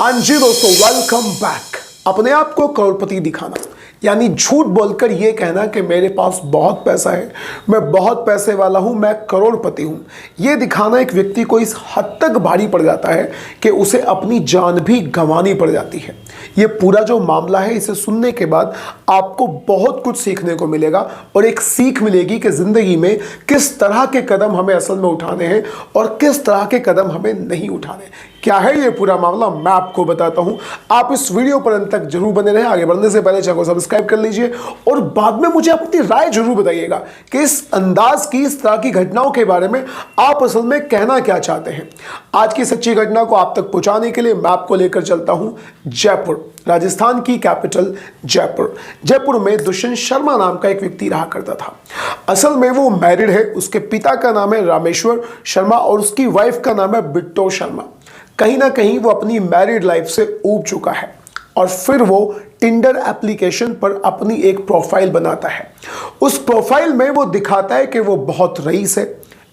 हाँ जी दोस्तों, welcome back. अपने आप को करोड़पति दिखाना यानी झूठ बोलकर ये कहना कि मेरे पास बहुत पैसा है, मैं बहुत पैसे वाला हूँ, मैं करोड़पति हूँ, ये दिखाना एक व्यक्ति को इस हद तक भारी पड़ जाता है कि उसे अपनी जान भी गंवानी पड़ जाती है। ये पूरा जो मामला है, इसे सुनने के बाद आपको बहुत कुछ सीखने को मिलेगा और एक सीख मिलेगी कि ज़िंदगी में किस तरह के कदम हमें असल में उठाने हैं और किस तरह के कदम हमें नहीं उठाने। क्या है ये पूरा मामला, मैं आपको बताता हूं। आप इस वीडियो पर अंत तक जरूर बने रहें। आगे बढ़ने से पहले चैनल को सब्सक्राइब कर लीजिए और बाद में मुझे अपनी राय जरूर बताइएगा कि इस अंदाज की, इस तरह की घटनाओं के बारे में आप असल में कहना क्या चाहते हैं। आज की सच्ची घटना को आप तक पहुंचाने के लिए मैं आपको लेकर चलता हूं जयपुर, राजस्थान की कैपिटल जयपुर। जयपुर में दुष्यंत शर्मा नाम का एक व्यक्ति रहा करता था। असल में वो मैरिड है। उसके पिता का नाम है रामेश्वर शर्मा और उसकी वाइफ का नाम है बिट्टो शर्मा। कहीं ना कहीं वो अपनी मैरिड लाइफ से ऊब चुका है और फिर वो टिंडर एप्लीकेशन पर अपनी एक प्रोफाइल बनाता है। उस प्रोफाइल में वो दिखाता है कि वो बहुत रईस है,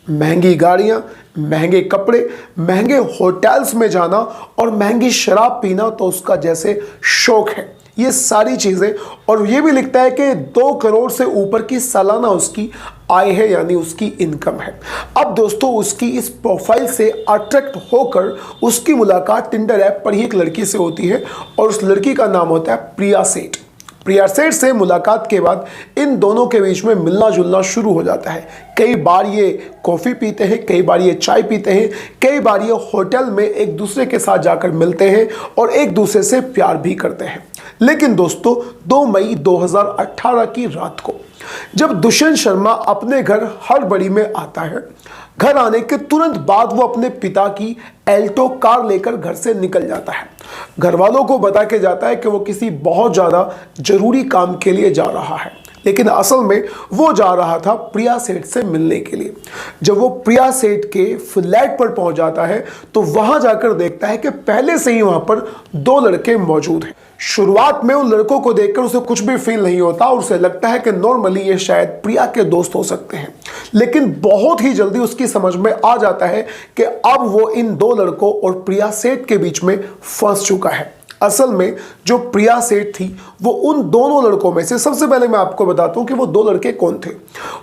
महंगी गाड़ियां, महंगे कपड़े, महंगे होटल्स में जाना और महंगी शराब पीना तो उसका जैसे शौक है, ये सारी चीज़ें। और ये भी लिखता है कि 2 करोड़ से ऊपर की सालाना उसकी आय है, यानी उसकी इनकम है। अब दोस्तों, उसकी इस प्रोफाइल से अट्रैक्ट होकर उसकी मुलाकात टिंडर ऐप पर ही एक लड़की से होती है और उस लड़की का नाम होता है प्रिया सेठ। प्रिया सेठ से मुलाकात के बाद इन दोनों के बीच में मिलना जुलना शुरू हो जाता है। कई बार ये कॉफ़ी पीते हैं, कई बार ये चाय पीते हैं, कई बार ये होटल में एक दूसरे के साथ जाकर मिलते हैं और एक दूसरे से प्यार भी करते हैं। लेकिन दोस्तों, 2 मई 2018 की रात को जब दुष्यंत शर्मा अपने घर हड़बड़ी में आता है, घर आने के तुरंत बाद वो अपने पिता की एल्टो कार लेकर घर से निकल जाता है। घर वालों को बता के जाता है कि वो किसी बहुत ज़्यादा जरूरी काम के लिए जा रहा है, लेकिन असल में वो जा रहा था प्रिया सेठ से मिलने के लिए। जब वो प्रिया सेठ के फ्लैट पर पहुंच जाता है तो वहां जाकर देखता है कि पहले से ही वहां पर 2 लड़के मौजूद हैं। शुरुआत में उन लड़कों को देखकर उसे कुछ भी फील नहीं होता और उसे लगता है कि नॉर्मली ये शायद प्रिया के दोस्त हो सकते हैं, लेकिन बहुत ही जल्दी उसकी समझ में आ जाता है कि अब वो इन 2 लड़कों और प्रिया सेठ के बीच में फंस चुका है। असल में जो प्रिया सेठ थी वो उन दोनों लड़कों में से, सबसे पहले मैं आपको बताता हूं कि वो 2 लड़के कौन थे।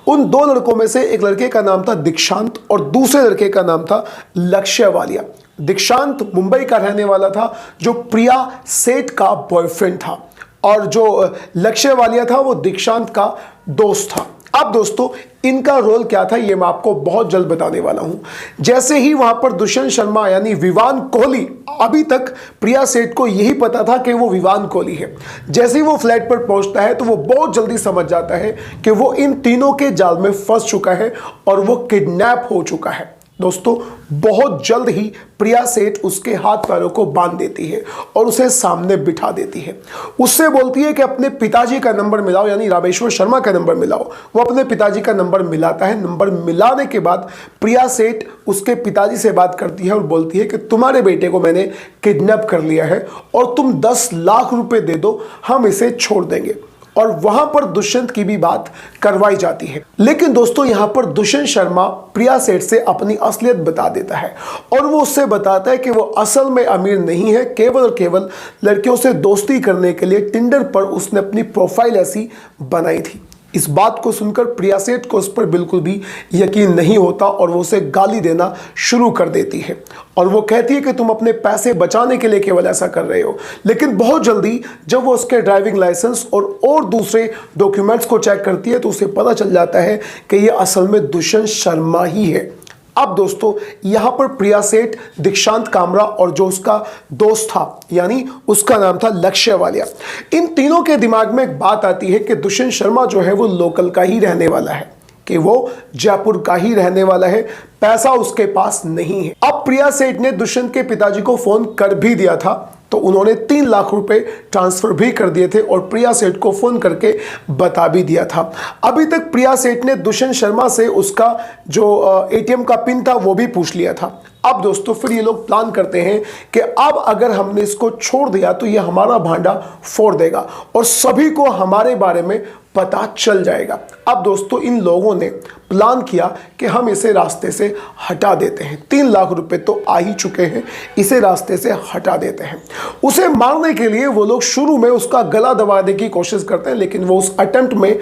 उन 2 लड़कों में से एक लड़के का नाम था दीक्षांत और दूसरे लड़के का नाम था लक्ष्य वालिया। दीक्षांत मुंबई का रहने वाला था जो प्रिया सेठ का बॉयफ्रेंड था और जो लक्ष्य वालिया था वो दीक्षांत का दोस्त था। अब दोस्तों, इनका रोल क्या था ये मैं आपको बहुत जल्द बताने वाला हूं। जैसे ही वहां पर दुष्यंत शर्मा यानी विवान कोहली, अभी तक प्रिया सेठ को यही पता था कि वो विवान कोहली है, जैसे ही वो फ्लैट पर पहुंचता है तो वो बहुत जल्दी समझ जाता है कि वो इन तीनों के जाल में फंस चुका है और वो किडनैप हो चुका है। दोस्तों, बहुत जल्द ही प्रिया सेठ उसके हाथ पैरों को बांध देती है और उसे सामने बिठा देती है। उससे बोलती है कि अपने पिताजी का नंबर मिलाओ, यानी रामेश्वर शर्मा का नंबर मिलाओ। वो अपने पिताजी का नंबर मिलाता है। नंबर मिलाने के बाद प्रिया सेठ उसके पिताजी से बात करती है और बोलती है कि तुम्हारे बेटे को मैंने किडनैप कर लिया है और तुम 10 लाख रुपए दे दो, हम इसे छोड़ देंगे। और वहां पर दुष्यंत की भी बात करवाई जाती है। लेकिन दोस्तों, यहां पर दुष्यंत शर्मा प्रिया सेठ से अपनी असलियत बता देता है और वो उससे बताता है कि वो असल में अमीर नहीं है, केवल और केवल लड़कियों से दोस्ती करने के लिए टिंडर पर उसने अपनी प्रोफाइल ऐसी बनाई थी। इस बात को सुनकर प्रिया सेठ को उस पर बिल्कुल भी यकीन नहीं होता और वो उसे गाली देना शुरू कर देती है और वो कहती है कि तुम अपने पैसे बचाने के लिए केवल ऐसा कर रहे हो। लेकिन बहुत जल्दी जब वो उसके ड्राइविंग लाइसेंस और दूसरे डॉक्यूमेंट्स को चेक करती है तो उसे पता चल जाता है कि ये असल में दुष्यंत शर्मा ही है। अब दोस्तों, यहां पर प्रिया सेठ, दीक्षांत कामरा और जो उसका दोस्त था यानी उसका नाम था लक्ष्य वालिया, इन तीनों के दिमाग में एक बात आती है कि दुष्यंत शर्मा जो है वो लोकल का ही रहने वाला है, कि वो जयपुर का ही रहने वाला है, पैसा उसके पास नहीं है। अब प्रिया सेठ ने दुष्यंत के पिताजी को फोन कर भी दिया था तो उन्होंने 3 लाख रुपए ट्रांसफर भी कर दिए थे और प्रिया सेठ को फोन करके बता भी दिया था। अभी तक प्रिया सेठ ने दुष्यंत शर्मा से उसका जो एटीएम का पिन था वो भी पूछ लिया था। अब दोस्तों, फिर ये लोग प्लान करते हैं कि अब अगर हमने इसको छोड़ दिया तो ये हमारा भांडा फोड़ देगा और सभी को हमारे बारे में पता चल जाएगा। अब दोस्तों इन लोगों ने प्लान किया कि हम इसे रास्ते से हटा देते हैं, 3 लाख रुपए तो आ ही चुके हैं, इसे रास्ते से हटा देते हैं। उसे मारने के लिए वो लोग शुरू में उसका गला दबाने की कोशिश करते हैं, लेकिन वो उस अटेम्प्ट में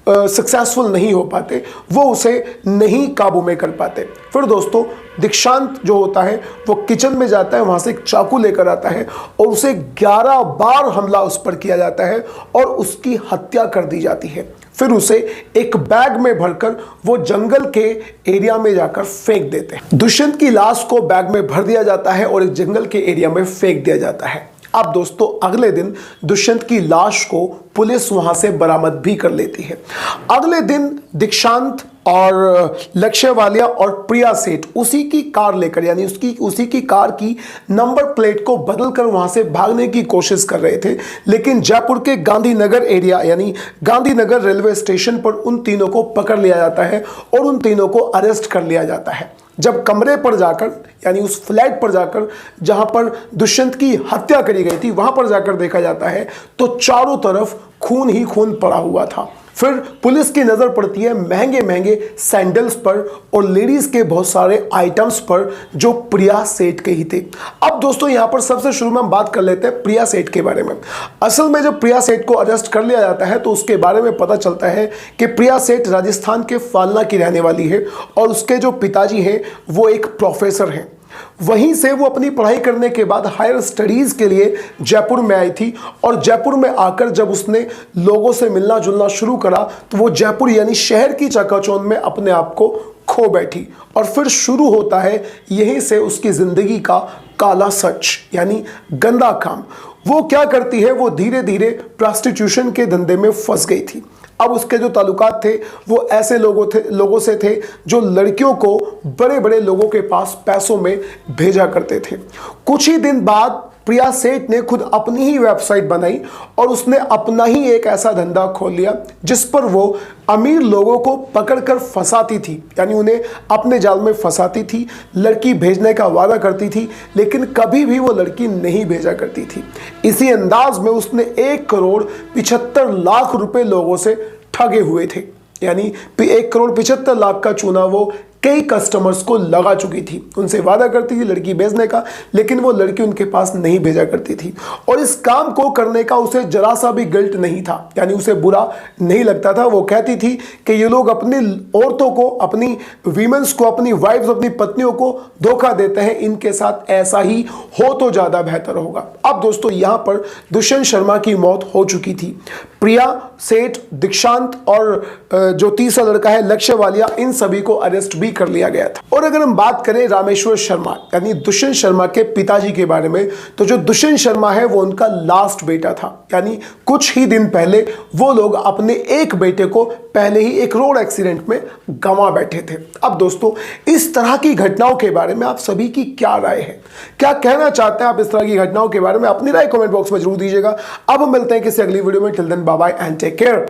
सक्सेसफुल नहीं हो पाते, वो उसे नहीं काबू में कर पाते। फिर दोस्तों दीक्षांत जो होता है वो किचन में जाता है, वहाँ से एक चाकू लेकर आता है और उसे 11 बार हमला उस पर किया जाता है और उसकी हत्या कर दी जाती है। फिर उसे एक बैग में भरकर वो जंगल के एरिया में जाकर फेंक देते हैं। दुष्यंत की लाश को बैग में भर दिया जाता है और एक जंगल के एरिया में फेंक दिया जाता है। अब दोस्तों अगले दिन दुष्यंत की लाश को पुलिस वहां से बरामद भी कर लेती है। अगले दिन दीक्षांत और लक्ष्य वालिया और प्रिया सेठ उसी की कार लेकर, यानी उसी की कार की नंबर प्लेट को बदलकर वहां से भागने की कोशिश कर रहे थे, लेकिन जयपुर के गांधीनगर एरिया यानी गांधीनगर रेलवे स्टेशन पर उन तीनों को पकड़ लिया जाता है और उन तीनों को अरेस्ट कर लिया जाता है। जब कमरे पर जाकर, यानी उस फ्लैट पर जाकर जहां पर दुष्यंत की हत्या करी गई थी, वहां पर जाकर देखा जाता है तो चारों तरफ खून ही खून पड़ा हुआ था। फिर पुलिस की नजर पड़ती है महंगे महंगे सैंडल्स पर और लेडीज के बहुत सारे आइटम्स पर जो प्रिया सेठ के ही थे। अब दोस्तों यहां पर सबसे शुरू में हम बात कर लेते हैं प्रिया सेठ के बारे में। असल में जब प्रिया सेठ को अरेस्ट कर लिया जाता है तो उसके बारे में पता चलता है कि प्रिया सेठ राजस्थान के फालना की रहने वाली है और उसके जो पिताजी हैं वो एक प्रोफेसर हैं। वहीं से वो अपनी पढ़ाई करने के बाद हायर स्टडीज के लिए जयपुर में आई थी और जयपुर में आकर जब उसने लोगों से मिलना जुलना शुरू करा तो वो जयपुर यानी शहर की चकाचौंध में अपने आप को खो बैठी और फिर शुरू होता है यहीं से उसकी जिंदगी का काला सच यानी गंदा काम। वो क्या करती है, वो धीरे धीरे प्रोस्टिट्यूशन के धंधे में फंस गई थी। अब उसके जो ताल्लुकात थे वो ऐसे लोगों से थे जो लड़कियों को बड़े बड़े लोगों के पास पैसों में भेजा करते थे। कुछ ही दिन बाद प्रिया सेठ ने खुद अपनी ही वेबसाइट बनाई और उसने अपना ही एक ऐसा धंधा खोल लिया जिस पर वो अमीर लोगों को पकड़कर फंसाती थी, यानी उन्हें अपने जाल में फंसाती थी, लड़की भेजने का वादा करती थी लेकिन कभी भी वो लड़की नहीं भेजा करती थी। इसी अंदाज में उसने 1,75,00,000 रुपए लोगों से ठगे हुए थे, यानी 1,75,00,000 का चूना वो कई कस्टमर्स को लगा चुकी थी। उनसे वादा करती थी लड़की भेजने का, लेकिन वो लड़की उनके पास नहीं भेजा करती थी और इस काम को करने का उसे जरा सा भी गिल्ट नहीं था, यानी उसे बुरा नहीं लगता था। वो कहती थी कि ये लोग अपनी औरतों को, अपनी वीमेंस को, अपनी वाइफ्स, अपनी पत्नियों को धोखा देते हैं, इनके साथ ऐसा ही हो तो ज़्यादा बेहतर होगा। अब दोस्तों यहाँ पर दुष्यंत शर्मा की मौत हो चुकी थी। प्रिया सेठ, दीक्षांत और जो तीसरा लड़का है लक्ष्य वालिया, इन सभी को अरेस्ट भी कर लिया गया था। और अगर हम बात करें रामेश्वर शर्मा यानी दुष्यंत शर्मा के पिताजी के बारे में, तो जो दुष्यंत शर्मा है वो उनका लास्ट बेटा था, यानी कुछ ही दिन पहले वो लोग अपने एक बेटे को पहले ही एक रोड एक्सीडेंट में गंवा बैठे थे। अब दोस्तों इस तरह की घटनाओं के बारे में आप सभी की क्या राय है, क्या कहना चाहते हैं आप इस तरह की घटनाओं के बारे में? अपनी राय कमेंट बॉक्स में जरूर दीजिएगा। अब हम मिलते हैं किसी अगली वीडियो में। Till then bye bye and take care.